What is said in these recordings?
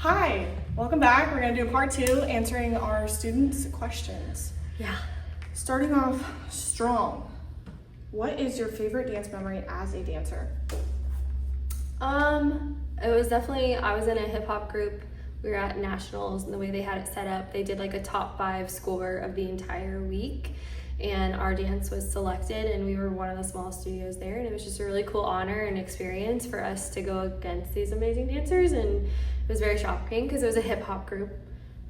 Hi, welcome back. We're gonna do part 2, answering our students' questions. Yeah. Starting off strong, what is your favorite dance memory as a dancer? It was definitely, I was in a hip hop group. We were at nationals, and the way they had it set up, they did like a top 5 score of the entire week. And our dance was selected, and we were one of the small studios there. And it was just a really cool honor and experience for us to go against these amazing dancers. And it was very shocking because it was a hip hop group,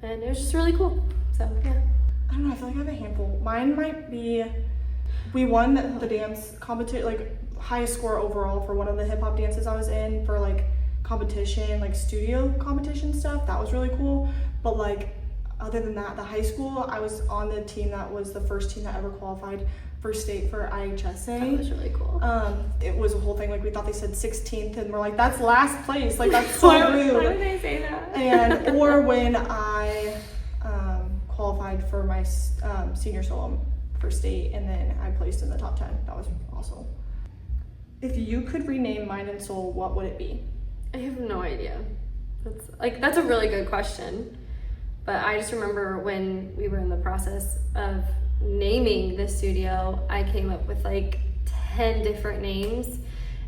and it was just really cool. So yeah. I don't know, I feel like I have a handful. Mine might be, we won the dance competition, like highest score overall for one of the hip hop dances I was in for like competition, like studio competition stuff. That was really cool. But like, other than that, the high school, I was on the team that was the first team that ever qualified for state for IHSA. That was really cool. It was a whole thing, like we thought they said 16th, and we're like, that's last place, like that's so rude. Why did they say that? And or when I qualified for my senior solo for state, and then I placed in the top 10. That was awesome. If you could rename Mind and Soul, what would it be? I have no idea. That's a really good question. But I just remember when we were in the process of naming the studio, I came up with like 10 different names.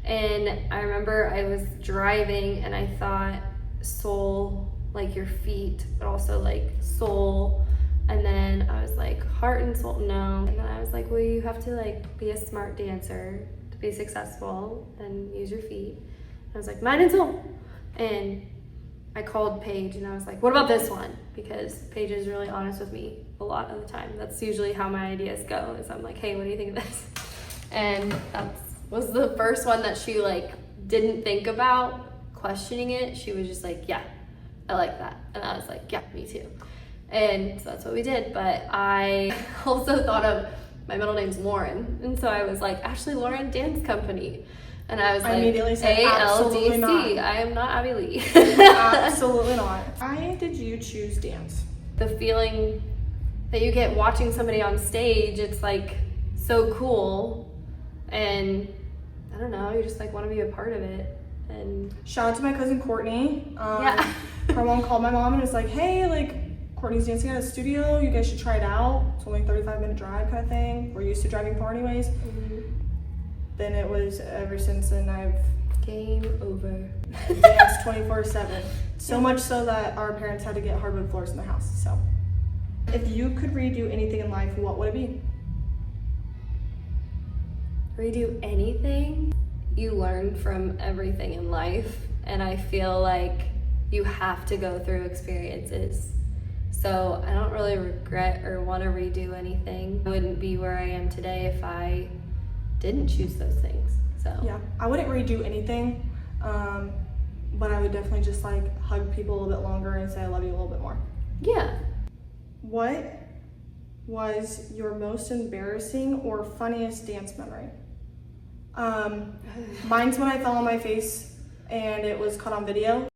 And I remember I was driving and I thought soul, like your feet, but also like soul. And then I was like, heart and soul, no. And then I was like, well, you have to like be a smart dancer to be successful and use your feet. And I was like, mind and soul. And I called Paige and I was like, what about this one? Because Paige is really honest with me a lot of the time. That's usually how my ideas go, is I'm like, hey, what do you think of this? And that was the first one that she like didn't think about questioning it. She was just like, yeah, I like that. And I was like, yeah, me too. And so that's what we did. But I also thought of, my middle name's Lauren. And so I was like, Ashley Lauren Dance Company. And I was like, immediately said, absolutely not. ALDC, I am not Abby Lee. Absolutely not. Why did you choose dance? The feeling that you get watching somebody on stage, it's like so cool. And I don't know, you just like want to be a part of it. And shout out to my cousin Courtney. Yeah. Her mom called my mom and was like, hey, like Courtney's dancing at a studio, you guys should try it out. It's only a 35-minute drive kind of thing. We're used to driving far anyways. Mm-hmm. Then it was, ever since then I've game over. danced 24/7. So much so that our parents had to get hardwood floors in the house. So if you could redo anything in life, what would it be? Redo anything? You learn from everything in life, and I feel like you have to go through experiences. So I don't really regret or want to redo anything. I wouldn't be where I am today if I didn't choose those things. So yeah, I wouldn't redo anything, but I would definitely just like hug people a little bit longer and say I love you a little bit more. Yeah. What was your most embarrassing or funniest dance memory? Mine's when I fell on my face and it was caught on video.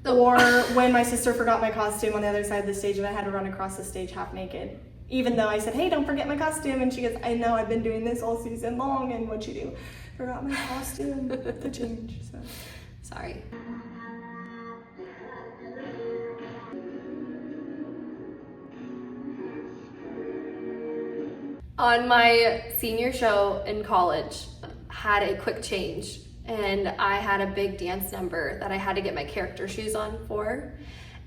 Or when my sister forgot my costume on the other side of the stage and I had to run across the stage half naked. Even though I said, hey, don't forget my costume. And she goes, I know, I've been doing this all season long. And what'd you do? Forgot my costume to change. So. Sorry. On my senior show in college, had a quick change. And I had a big dance number that I had to get my character shoes on for.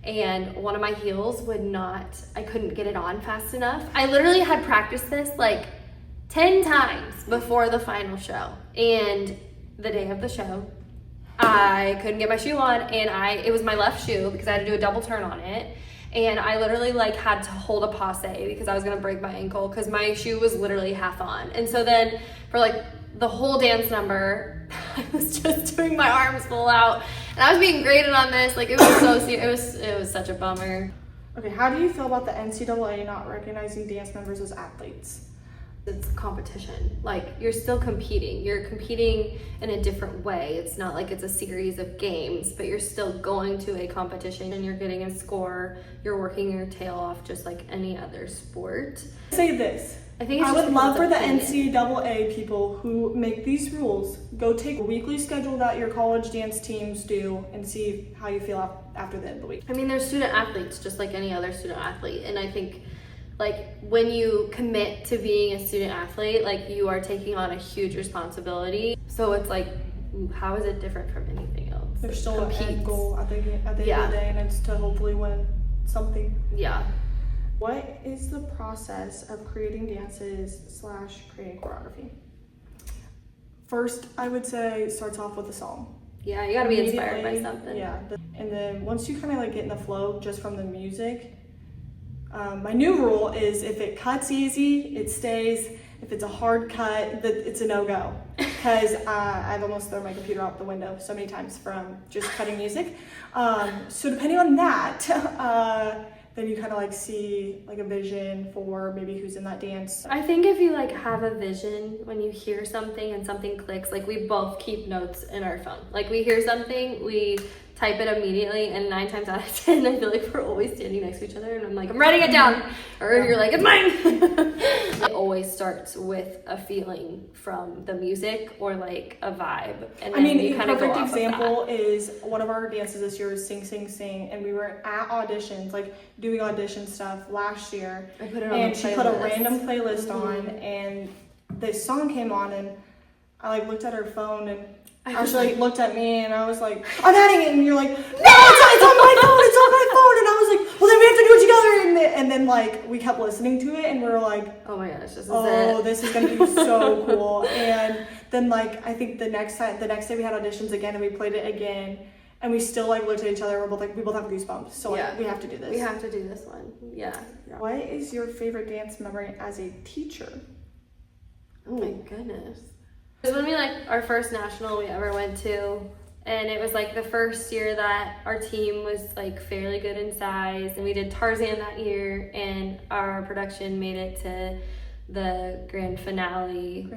And one of my heels I couldn't get it on fast enough. I literally had practiced this like 10 times before the final show. And the day of the show, I couldn't get my shoe on, and it was my left shoe because I had to do a double turn on it. And I literally like had to hold a passe because I was gonna break my ankle because my shoe was literally half on. And so then for like the whole dance number, I was just doing my arms full out, and I was being graded on this. Like it was so serious. It was such a bummer. Okay, how do you feel about the NCAA not recognizing dance members as athletes? It's competition. Like you're still competing. You're competing in a different way. It's not like it's a series of games, but you're still going to a competition and you're getting a score. You're working your tail off just like any other sport. Say this. I think it's I just would love for the people's opinion. NCAA people who make these rules go take a weekly schedule that your college dance teams do and see how you feel after the end of the week. I mean, they're student athletes just like any other student athlete, and I think like when you commit to being a student athlete, like you are taking on a huge responsibility. So it's like, how is it different from anything else? There's still an end Competes. goal at the end of the day, and it's to hopefully win something. Yeah. What is the process of creating dances / creating choreography? First, I would say starts off with a song. Yeah, you gotta be inspired by Immediately, something. Yeah, and then once you kind of like get in the flow just from the music, my new rule is if it cuts easy, it stays. If it's a hard cut, it's a no-go. Because I've almost thrown my computer out the window so many times from just cutting music. So depending on that, then you kind of like see like a vision for maybe who's in that dance. I think if you like have a vision when you hear something and something clicks, like we both keep notes in our phone. Like we hear something, we type it immediately, and 9 times out of 10, I feel like we're always standing next to each other, and I'm like, I'm writing it down, or you're like, it's mine. It always starts with a feeling from the music or like a vibe, and then you a kind of go perfect off example of that. is one of our dances this year is Sing Sing Sing, and we were at auditions, like doing audition stuff last year, I put it on and the she put a playlist. random playlist Mhm. on, and this song came on, and I like looked at her phone, and I was Ashley like looked at me, and I was like, I'm adding it, and you're like, no, it's on my phone, it's on my phone, and I was like, well then we have to do it together, and then like we kept listening to it, and we were like, Oh my gosh, this is oh, it. this is gonna be so cool. And then like I think the next day we had auditions again, and we played it again, and we still like looked at each other, and we're both like, we both have goosebumps, so like Yeah. we have to do this. We have to do this one. Yeah. What is your favorite dance memory as a teacher? Oh my goodness. It was when we like our first national we ever went to, and it was like the first year that our team was like fairly good in size, and we did Tarzan that year, and our production made it to the grand finale.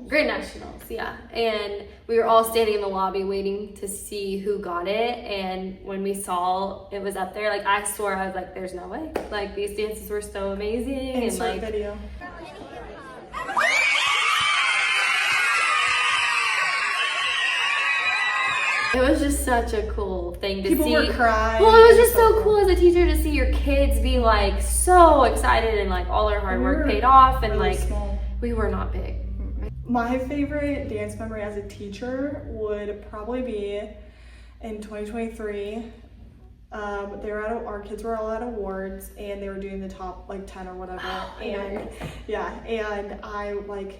Grand Nationals, yeah. And we were all standing in the lobby waiting to see who got it, and when we saw it was up there, like I swore, I was like, there's no way. Like these dances were so amazing. Insert and like video. it was just such a cool thing to see. People were crying. Well, it was just so so cool as a teacher to see your kids be like so excited, and like all their hard work paid off, and really like small. we were not big. My favorite dance memory as a teacher would probably be in 2023. Our kids were all at awards, and they were doing the top like 10 or whatever. And yeah, and I like,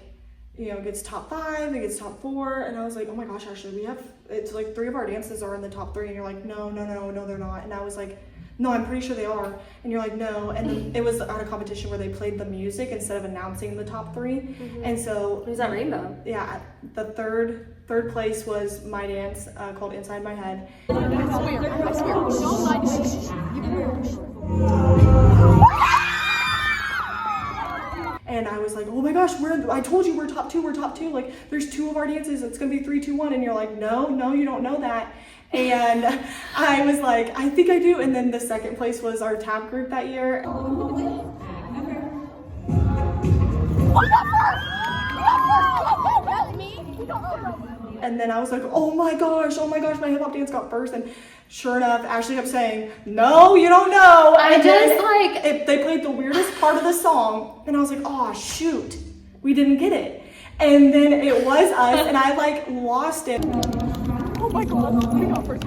you know, it gets top 5, it gets top 4, and I was like, oh my gosh, Ashley, it's like 3 of our dances are in the top 3, and you're like, no, they're not. And I was like, no, I'm pretty sure they are. And you're like, no. And then it was at a competition where they played the music instead of announcing the top 3. Mm-hmm. And so It was at Rainbow. yeah, the third place was my dance called Inside My Head. And I was like, oh my gosh, I told you we're top 2. Like, there's 2 of our dances. It's gonna be 3, 2, 1. And you're like, no, you don't know that. And I was like, I think I do. And then the second place was our tap group that year. And then I was like, oh my gosh, my hip hop dance got first. And sure enough, Ashley kept saying, no, you don't know. I And just then like they played the weirdest part of the song, and I was like, oh shoot, we didn't get it. And then it was us, and I like lost it. Oh my god, we got first.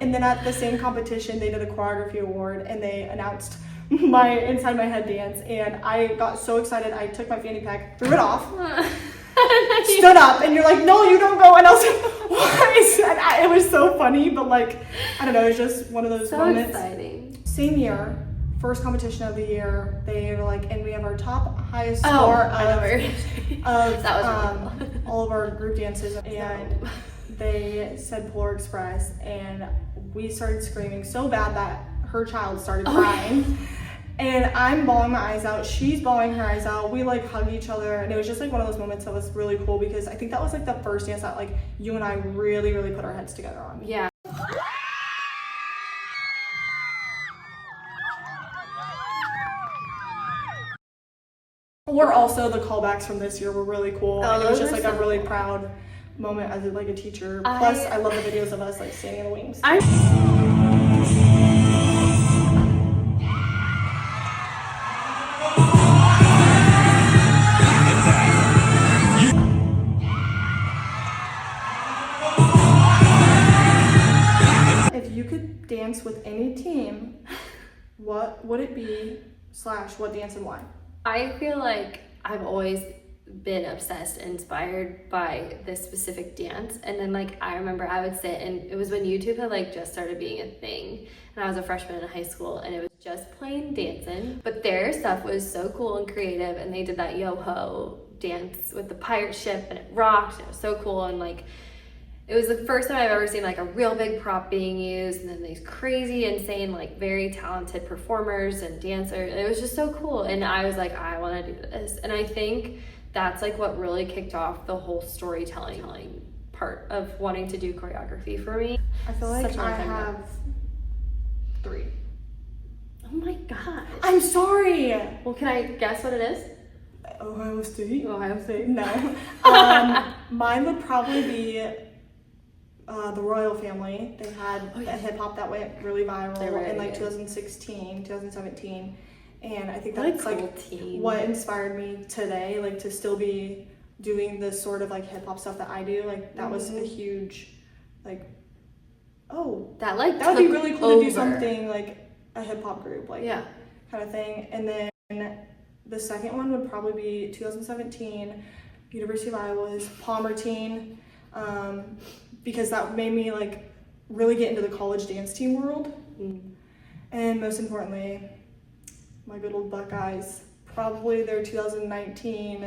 And then at the same competition, they did a choreography award, and they announced my Inside My Head dance, and I got so excited, I took my fanny pack, threw it off, stood up, and you're like, no, you don't go. And I was like, what? And it was so funny, but like, I don't know, it's just one of those so moments. exciting. Same year, first competition of the year, they were like, and we have our highest Oh, score I know where of that was really cool. all of our group dances, and they said Polar Express, and we started screaming so bad that her child started crying. And I'm bawling my eyes out. She's bawling her eyes out. We like hug each other, and it was just like one of those moments that was really cool because I think that was like the first dance that like you and I really, really put our heads together on. Yeah. Or also the callbacks from this year were really cool. Oh, And it was those just were like a so really cool. proud moment as like a teacher. Plus, I love the videos of us like standing in the wings. If you could dance with any team, what would it be / what dance and why? I feel like I've always been obsessed, inspired by this specific dance. And then like I remember I would sit, and it was when YouTube had like just started being a thing, and I was a freshman in high school, and it was just plain dancing, but their stuff was so cool and creative, and they did that yo-ho dance with the pirate ship, and it rocked, and it was so cool. And like it was the first time I've ever seen like a real big prop being used, and then these crazy, insane, like very talented performers and dancers. It was just so cool, and I was like, I want to do this. And I think that's like what really kicked off the whole storytelling part of wanting to do choreography for me. I feel like Such a long I time ago. have 3. Oh my gosh. I'm sorry. Well, can I guess what it is? Ohio State. Ohio State. No. Mine would probably be the Royal Family. They had a hip hop that went really viral in like 2016, 2017. And I think What a that's cool like team. what inspired me today, like to still be doing this sort of like hip hop stuff that I do. Like that was a huge, like, oh, That like that would be took really cool to do over. something like a hip hop group, like Yeah. kind of thing. And then the second one would probably be 2017, University of Iowa's Palmer Teen, because that made me like really get into the college dance team world. And most importantly, my good old Buckeyes. Probably their 2019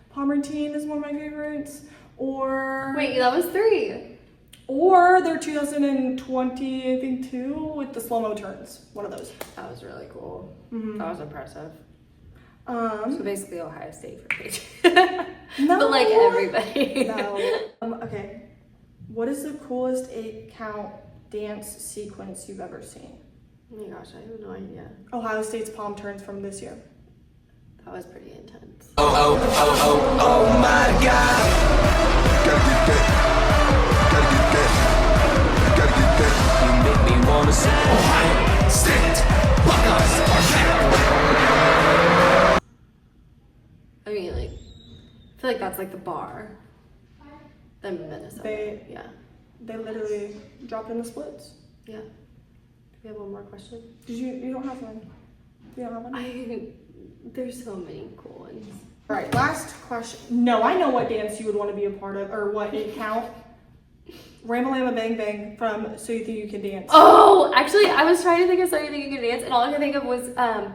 Palmer Teen is one of my favorites. Or Wait, that was 3. or their 2020, I think, too, with the slow-mo turns. One of those. That was really cool. Mhm. That was impressive. So basically Ohio State for Paige. No. But like everybody. No. Okay. What is the coolest 8-count dance sequence you've ever seen? Oh my gosh, I have no idea. Ohio State's palm turns from this year. That was pretty intense. Oh my God. Gotta get that. Gotta get that. You make me wanna say Ohio State Buckeyes are back. I mean, like, I feel like that's like the bar. Then Minnesota. Yeah. They literally dropped in the splits. Yeah. Do we have one more question? Did you don't have one? You don't have one? There's so many cool ones. All right, last question. No, I know what dance you would want to be a part of, or what 8-count. Ramalama Bang Bang from So You Think You Can Dance. Oh, actually, I was trying to think of something you could dance, and all I could think of was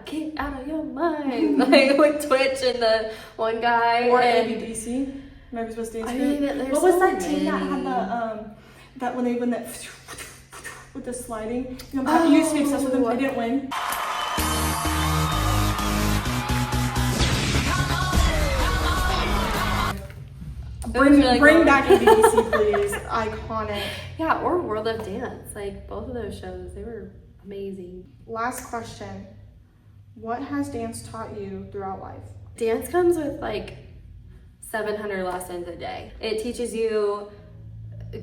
"Get Out of Your Mind," like with Twitch and the one guy. Or and ABDC, America's Best Dance I Group. mean, there's What was so that team that many. had the that when they win that with the sliding? You know, I used to be obsessed with them. They didn't win. Bring really cool. back ABDC, please. Iconic. Yeah, or World of Dance. Like both of those shows, they were amazing. Last question. What has dance taught you throughout life? Dance comes with like 700 lessons a day. It teaches you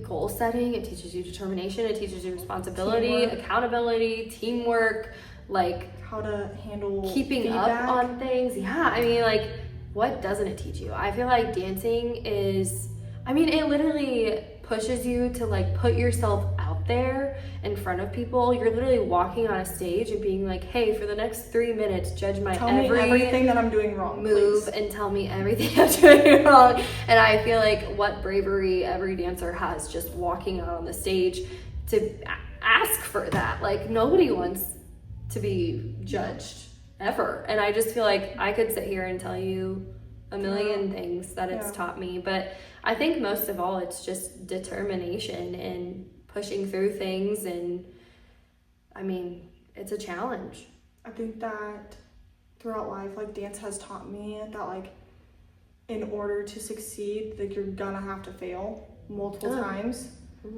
goal setting, it teaches you determination, it teaches you responsibility, Teamwork. accountability, teamwork, like How to handle keeping feedback. up on things. Yeah, I mean, like, what doesn't it teach you? I feel like dancing is, I mean, it literally pushes you to like put yourself out there in front of people. You're literally walking on a stage and being like, hey, for the next 3 minutes, judge my Tell me everything that I'm doing wrong, move please. and tell me everything I'm doing wrong. And I feel like what bravery every dancer has just walking out on the stage to ask for that. Like, nobody wants to be judged ever. And I just feel like I could sit here and tell you a million things that it's taught me, but I think most of all it's just determination and pushing through things. And I mean, it's a challenge. I think that throughout life, like dance has taught me that like in order to succeed, like you're gonna have to fail multiple times,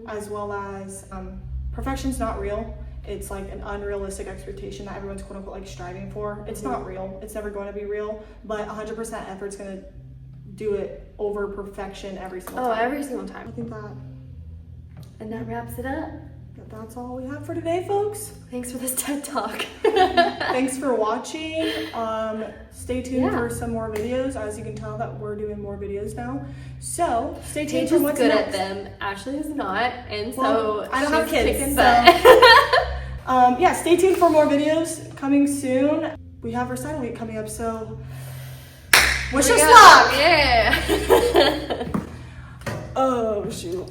as well as perfection's not real. It's like an unrealistic expectation that everyone's quote unquote like striving for. It's not real. It's never going to be real, but 100% effort's gonna do it over perfection every single time. every single I time. think that And that wraps it up. that's all we have for today, folks. Thanks for this TED Talk. Thanks for watching. Stay tuned Yeah. for some more videos. As you can tell that we're doing more videos now. So stay tuned Paige for is what's good next. at them. Ashley is not, and Well, so I don't have she's kids, kicking so- butt. Yeah, stay tuned for more videos coming soon. We have recital week coming up, so wish us Yeah. luck. Yeah. Oh shoot.